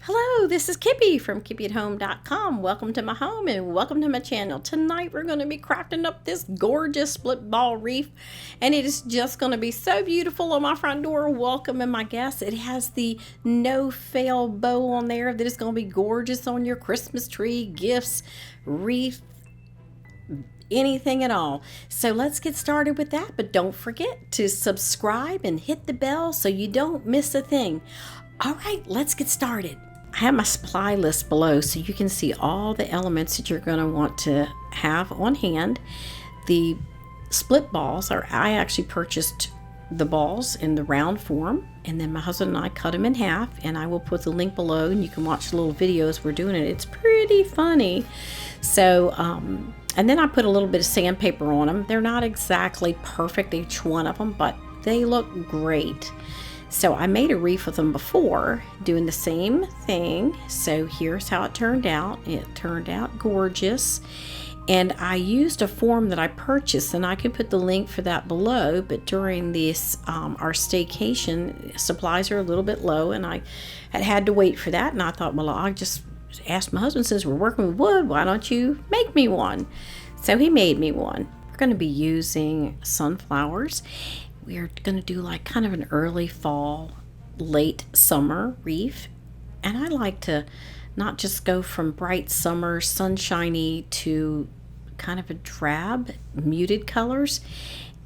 Hello, this is Kippi from KippiAtHome.com. Welcome to my home and welcome to my channel. Tonight we're going to be crafting up this gorgeous split ball wreath, and it is just going to be so beautiful on my front door welcoming my guests. It has the no fail bow on there that is going to be gorgeous on your Christmas tree, gifts, wreath, anything at all. So let's get started with that, but don't forget to subscribe and hit the bell so you don't miss a thing. All right, let's get started. I have my supply list below so you can see all the elements that you're going to want to have on hand. The split balls I actually purchased the balls in the round form, and then my husband and I cut them in half, and I will put the link below and you can watch the little videos we're doing it. It's pretty funny. So and then I put a little bit of sandpaper on them. They're not exactly perfect, each one of them, but they look great. So I made a wreath with them before, doing the same thing. So here's how it turned out. It turned out gorgeous. And I used a form that I purchased, and I can put the link for that below. But during this, our staycation, supplies are a little bit low, and I had to wait for that. And I thought, well, I'll just ask my husband, since we're working with wood, why don't you make me one? So he made me one. We're going to be using sunflowers. We're going to do like kind of an early fall, late summer wreath. And I like to not just go from bright summer, sunshiny to kind of a drab, muted colors.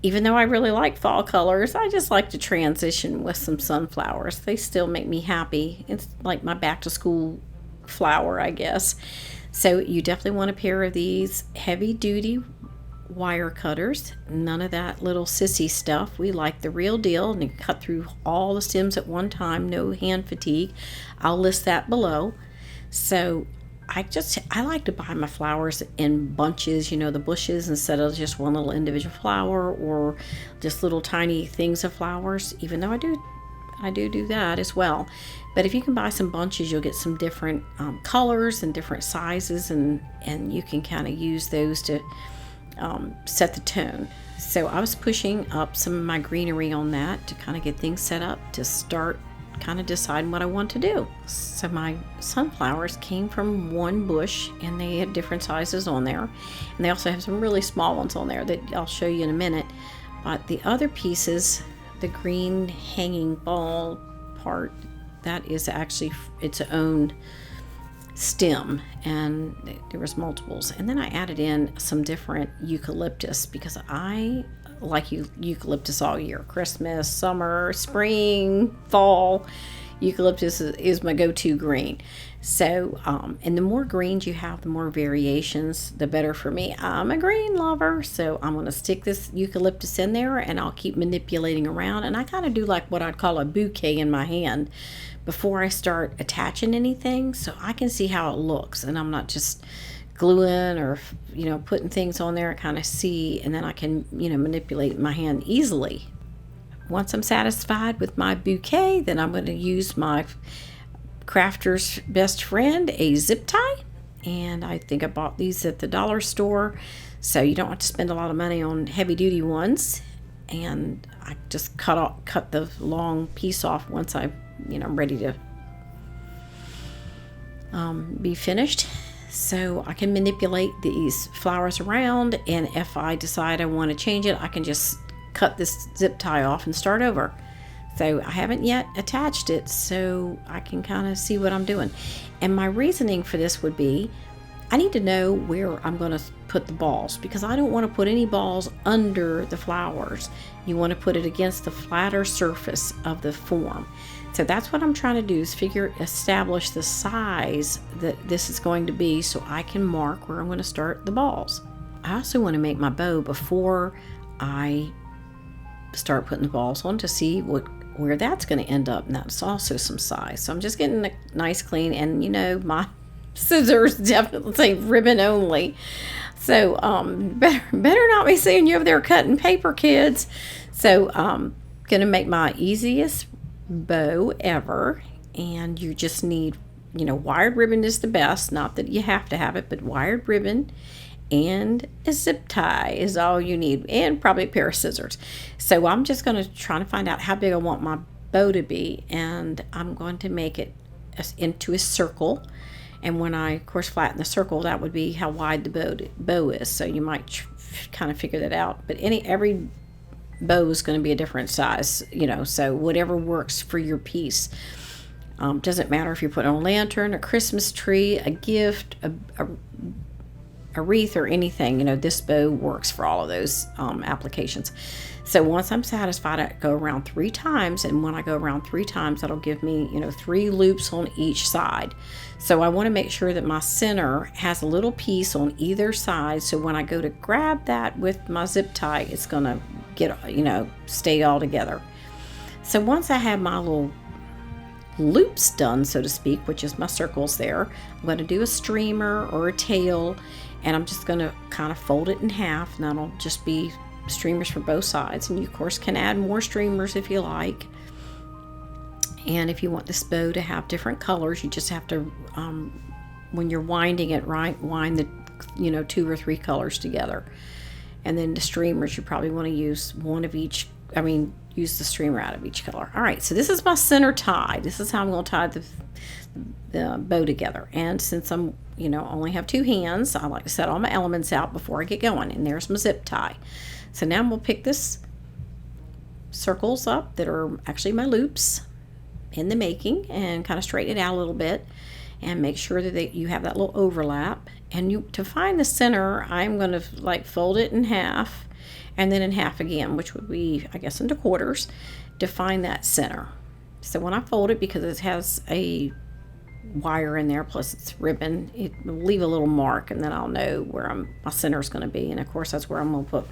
Even though I really like fall colors, I just like to transition with some sunflowers. They still make me happy. It's like my back to school flower, I guess. So you definitely want a pair of these heavy duty wire cutters. None of that little sissy stuff. We like the real deal, and you cut through all the stems at one time, no hand fatigue. I'll list that below. So I like to buy my flowers in bunches, the bushes, instead of just one little individual flower or just little tiny things of flowers, even though I do that as well. But if you can buy some bunches, you'll get some different colors and different sizes, and you can kind of use those to set the tone. So I was pushing up some of my greenery on that to kind of get things set up to start kind of deciding what I want to do. So my sunflowers came from one bush, and they had different sizes on there, and they also have some really small ones on there that I'll show you in a minute. But the other pieces, the green hanging ball part, that is actually its own stem, and there was multiples. And then I added in some different eucalyptus, because I like eucalyptus all year. Christmas, summer, spring, fall. Eucalyptus is my go-to green. So and the more greens you have, the more variations, the better for me. I'm a green lover, so I'm going to stick this eucalyptus in there, and I'll keep manipulating around. And I kind of do like what I'd call a bouquet in my hand before I start attaching anything, so I can see how it looks, and I'm not just gluing or putting things on there. I kind of see, and then I can manipulate my hand easily. Once I'm satisfied with my bouquet, then I'm going to use my crafter's best friend, a zip tie, and I think I bought these at the dollar store, so you don't have to spend a lot of money on heavy duty ones. And I just cut the long piece off once I'm ready to be finished. So I can manipulate these flowers around, and if I decide I want to change it, I can just cut this zip tie off and start over. So I haven't yet attached it, so I can kind of see what I'm doing. And my reasoning for this would be, I need to know where I'm going to put the balls, because I don't want to put any balls under the flowers. You want to put it against the flatter surface of the form. So that's what I'm trying to do, is establish the size that this is going to be, so I can mark where I'm going to start the balls. I also want to make my bow before I start putting the balls on, to see where that's going to end up, and that's also some size. So I'm just getting a nice clean, and my scissors definitely say ribbon only. So better not be seeing you over there cutting paper, kids. So gonna make my easiest bow ever, and you just need, wired ribbon is the best. Not that you have to have it, but wired ribbon and a zip tie is all you need, and probably a pair of scissors. So I'm just going to try to find out how big I want my bow to be, and I'm going to make it into a circle. And when I, of course, flatten the circle, that would be how wide the bow is. So you might kind of figure that out. But every bow is going to be a different size, so whatever works for your piece. Doesn't matter if you're putting on a lantern, a Christmas tree, a gift, a wreath, or anything. This bow works for all of those applications. So once I'm satisfied, I go around 3 times, and when I go around 3 times, that'll give me 3 loops on each side. So I want to make sure that my center has a little piece on either side, so when I go to grab that with my zip tie, it's gonna get stay all together. So once I have my little loops done, so to speak, which is my circles there, I'm going to do a streamer or a tail, and I'm just going to kind of fold it in half, and that'll just be streamers for both sides. And you of course can add more streamers if you like. And if you want this bow to have different colors, you just have to when you're winding it, wind the 2 or 3 colors together. And then the streamers, you probably want to use one of each. Use the streamer out of each color. All right, so this is my center tie. This is how I'm going to tie the bow together. And since I'm only have 2 hands, I like to set all my elements out before I get going. And there's my zip tie. So now I'm going to pick this circles up that are actually my loops in the making, and kind of straighten it out a little bit, and make sure that you have that little overlap. And to find the center, I'm going to fold it in half, and then in half again, which would be, I guess, into quarters, to find that center. So when I fold it, because it has a wire in there, plus it's ribbon, it will leave a little mark, and then I'll know where my center is going to be. And of course, that's where I'm going to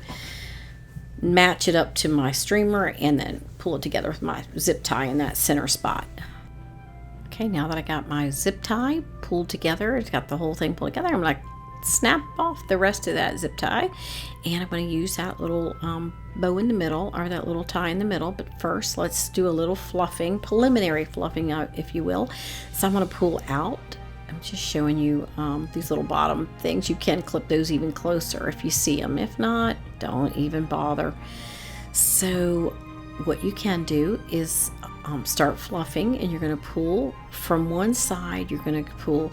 match it up to my streamer, and then pull it together with my zip tie in that center spot. Okay, now that I got my zip tie pulled together, it's got the whole thing pulled together, I'm going to snap off the rest of that zip tie, and I'm going to use that little bow in the middle, or that little tie in the middle. But first, let's do a little preliminary fluffing, if you will. So I'm going to pull out. I'm just showing you these little bottom things. You can clip those even closer if you see them. If not, don't even bother. So what you can do is start fluffing, and you're going to pull from one side. You're going to pull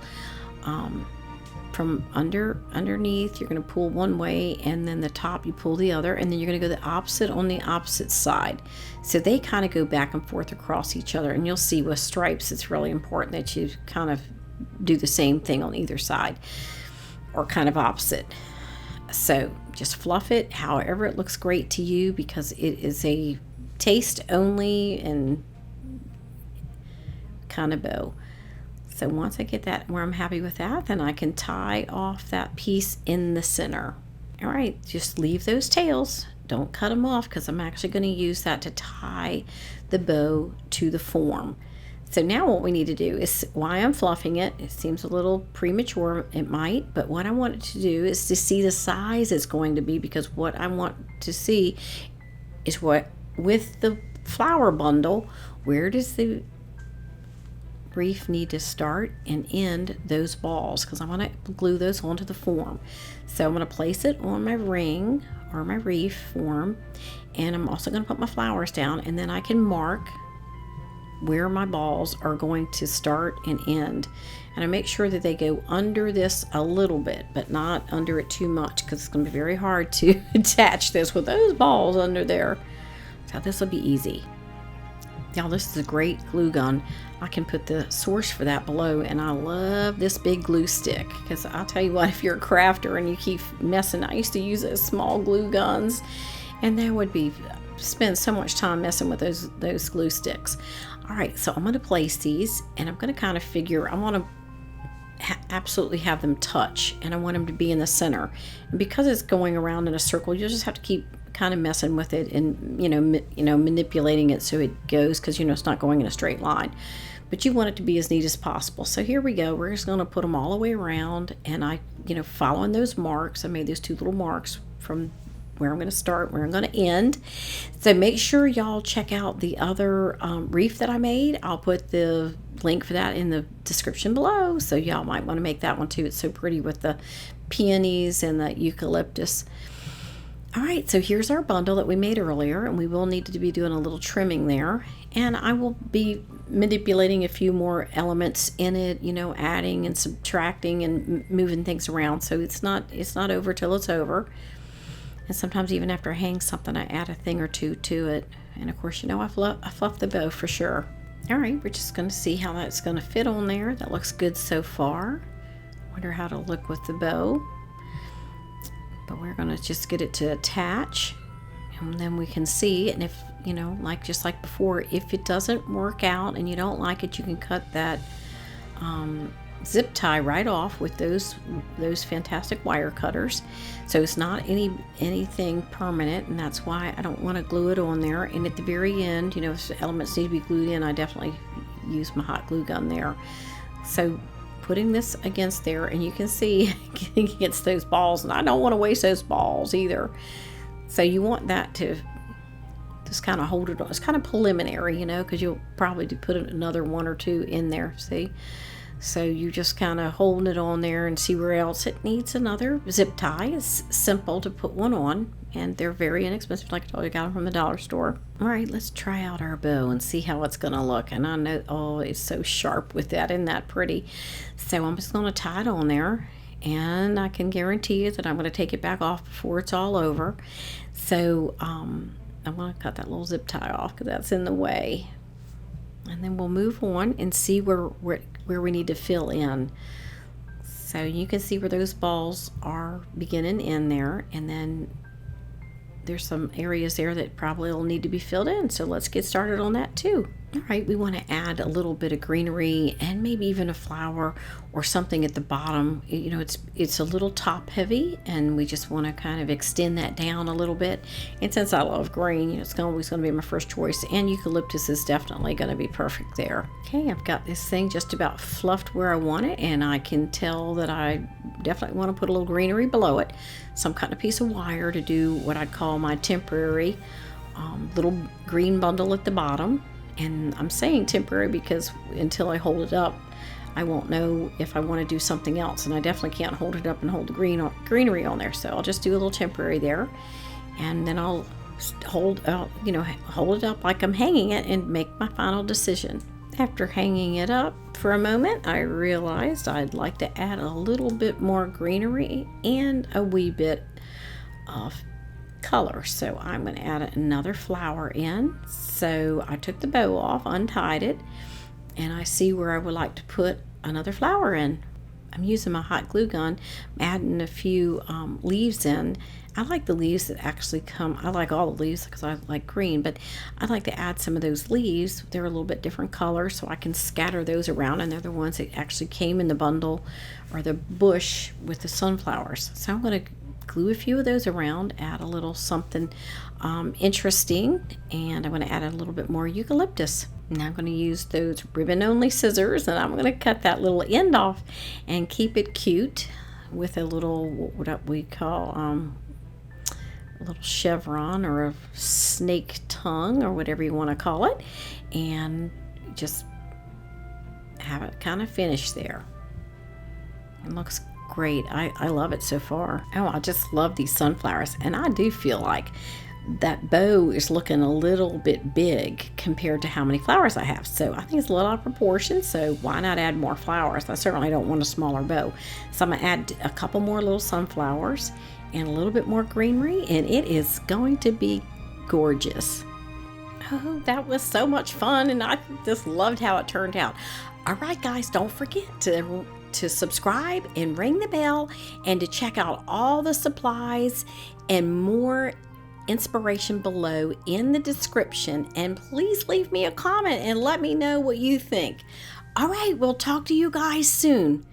from underneath. You're going to pull one way, and then the top you pull the other, and then you're going to go the opposite on the opposite side. So they kind of go back and forth across each other. And you'll see with stripes, it's really important that you kind of do the same thing on either side, or kind of opposite. So just fluff it however it looks great to you, because it is a taste only and kind of bow. So once I get that where I'm happy with that, then I can tie off that piece in the center. All right, just leave those tails. Don't cut them off, because I'm actually going to use that to tie the bow to the form. So now what we need to do is, why I'm fluffing it, it seems a little premature, it might, but what I want it to do is to see the size it's going to be, because what I want to see is what, with the flower bundle, where does the wreath need to start and end those balls, because I want to glue those onto the form. So I'm going to place it on my ring or my wreath form, and I'm also going to put my flowers down, and then I can mark where my balls are going to start and end. And I make sure that they go under this a little bit, but not under it too much, because it's going to be very hard to attach this with those balls under there. So this will be easy. Now this is a great glue gun. I can put the source for that below, and I love this big glue stick, because I'll tell you what, if you're a crafter and you keep messing, I used to use those small glue guns, and that would be spend so much time messing with those glue sticks. All right, so I'm going to place these, and I'm going to kind of figure, I want to absolutely have them touch, and I want them to be in the center. And because it's going around in a circle, you'll just have to keep kind of messing with it, and manipulating it so it goes, because it's not going in a straight line, but you want it to be as neat as possible. So here we go. We're just going to put them all the way around, and I following those marks, I made those 2 little marks from where I'm going to start, where I'm going to end. So make sure y'all check out the other wreath that I made. I'll put the link for that in the description below, so y'all might want to make that one too. It's so pretty with the peonies and the eucalyptus. All right, so here's our bundle that we made earlier, and we will need to be doing a little trimming there. and I will be manipulating a few more elements in it, you know, adding and subtracting and moving things around. So it's not over till it's over. And sometimes even after I hang something, I add a thing or two to it. And of course, you know, I fluff the bow for sure. All right, we're just going to see how that's going to fit on there. That looks good so far. Wonder how it'll look with the bow. But we're going to just get it to attach, and then we can see. And if, you know, like just like before, if it doesn't work out and you don't like it, you can cut that zip tie right off with those fantastic wire cutters. So it's not anything permanent, and that's why I don't want to glue it on there. And at the very end, you know, if the elements need to be glued in, I definitely use my hot glue gun there. So putting this against there, and you can see against those balls, and I don't want to waste those balls either. So you want that to just kind of hold it on. It's kind of preliminary, you know, because you'll probably put another one or two in there, see? So you just kind of holding it on there and see where else it needs another zip tie. It's simple to put one on, and they're very inexpensive. Like I told you, I got them from the dollar store. All right, let's try out our bow and see how it's going to look. And I know, oh, it's so sharp with that. Isn't that pretty? So I'm just going to tie it on there, and I can guarantee you that I'm going to take it back off before it's all over. So I'm going to cut that little zip tie off because that's in the way. And then we'll move on and see where we need to fill in. So you can see where those balls are beginning in there, and then there's some areas there that probably will need to be filled in. So let's get started on that too. All right, we want to add a little bit of greenery and maybe even a flower or something at the bottom. You know, it's a little top heavy, and we just want to kind of extend that down a little bit. And since I love green, you know, it's always going to be my first choice, and eucalyptus is definitely going to be perfect there. Okay, I've got this thing just about fluffed where I want it, and I can tell that I definitely want to put a little greenery below it. Some kind of piece of wire to do what I'd call my temporary little green bundle at the bottom. And I'm saying temporary because until I hold it up, I won't know if I want to do something else. And I definitely can't hold it up and hold the greenery on there. So I'll just do a little temporary there. And then I'll hold it up like I'm hanging it and make my final decision. After hanging it up for a moment, I realized I'd like to add a little bit more greenery and a wee bit of color. So I'm going to add another flower in. So I took the bow off, untied it, and I see where I would like to put another flower in. I'm using my hot glue gun, adding a few leaves in. I like the leaves that actually come. I like all the leaves because I like green, but I'd like to add some of those leaves. They're a little bit different colors, so I can scatter those around, and they're the ones that actually came in the bundle or the bush with the sunflowers. So I'm going to glue a few of those around, add a little something interesting, and I'm going to add a little bit more eucalyptus. Now I'm going to use those ribbon only scissors, and I'm going to cut that little end off and keep it cute with a little, what we call a little chevron or a snake tongue or whatever you want to call it, and just have it kind of finished there. It looks great. I love it so far. Oh, I just love these sunflowers, and I do feel like that bow is looking a little bit big compared to how many flowers I have. So I think it's a little out of proportion, so why not add more flowers? I certainly don't want a smaller bow. So I'm going to add a couple more little sunflowers and a little bit more greenery, and it is going to be gorgeous. Oh, that was so much fun, and I just loved how it turned out. All right, guys, don't forget to subscribe and ring the bell, and to check out all the supplies and more inspiration below in the description. And please leave me a comment and let me know what you think. All right, we'll talk to you guys soon.